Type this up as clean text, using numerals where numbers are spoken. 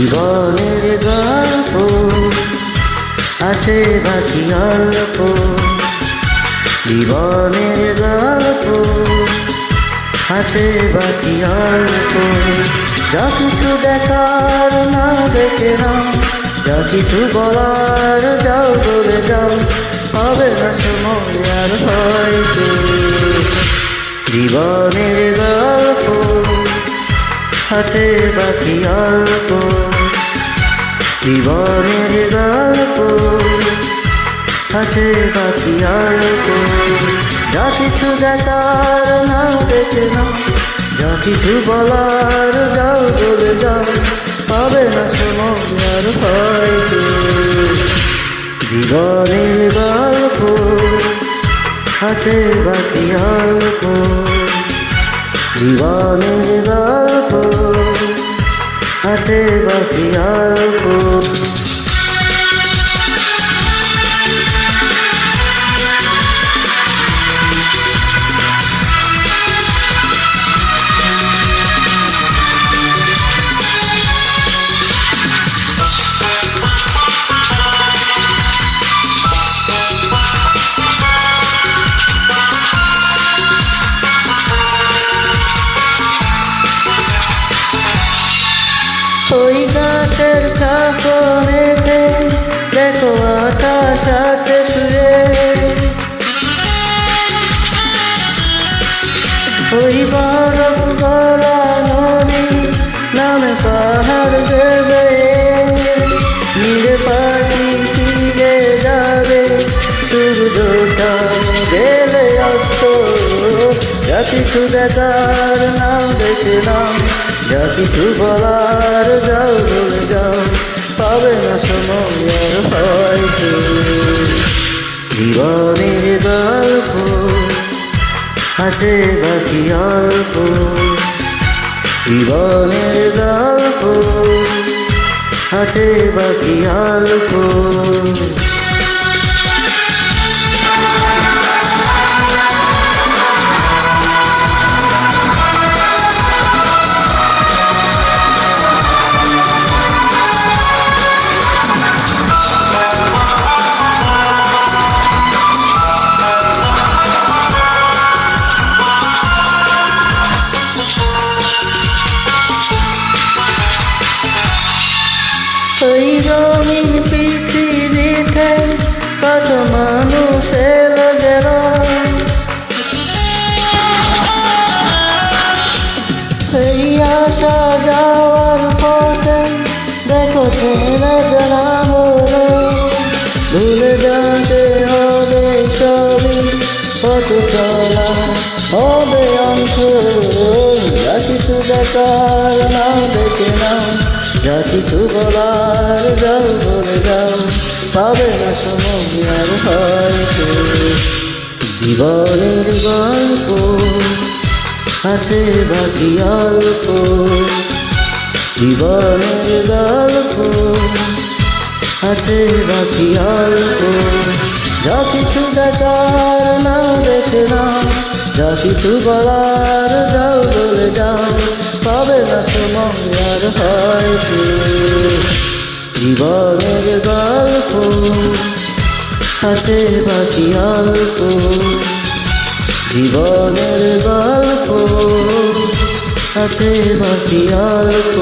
জীবনের গল্প আছে বাকি অল্প, জীবনের গল্প আছে বাকি অল্প। যা কিছু দেখার না দেখে নাও, যা কিছু বলার যাও বলে যাও, হবে না সময় আর হয়তো। জীবনের গল্প আছে বাকি অল্প, জীবনের গল্প আছে বাকি অল্প। যা কিছু দেখার না দেখে নাও, যা কিছু বলার যাও বলে যাও, পাবে না সময় আর হয়তো। জীবনের গল্প আছে বাকি অল্প, জীবনের গল্প আছে বাকি অল্প। ওই গাছের কাফনেতে দেখো আকাশ আছে শুয়ে, ওই বরফ গলা নদী নামে পাহাড় দেবে, নীরে পাখি ফিরে যাবে সূর্যটা গেলে অস্ত। যা কিছু দেখার নাম দেখে নাও, যা কিছু বলার যাও বলে যাও, পাবে না সময় আর হয়তো। জীবনের গল্প আছে বাকি অল্প, জীবনের গল্প আছে বাকি অল্প। ওই রঙিন পৃথিবীতে কত মানুষ এলো গেল, এই আসা যাওয়ার পথে দেখো ছেলে জানা হলো। ভুলে যেতে হবে সবই, কত চলা হবে অন্ত। যা কিছু দেখার না দেখে নাও, যা কিছু বলার যাও বলে যাও, পাবে না সময় আর হয়তো। জীবনের গল্প আছে বাকি অল্প, জীবনের গল্প আছে বাকি অল্প। যা কিছু দেখার না দেখে নাও, যা কিছু বলার যাও বলে যাও, পাবে না সময় আর হয়তো। জীবনের গল্প আছে বাকি অল্প, জীবনের গল্প আছে বাকি অল্প।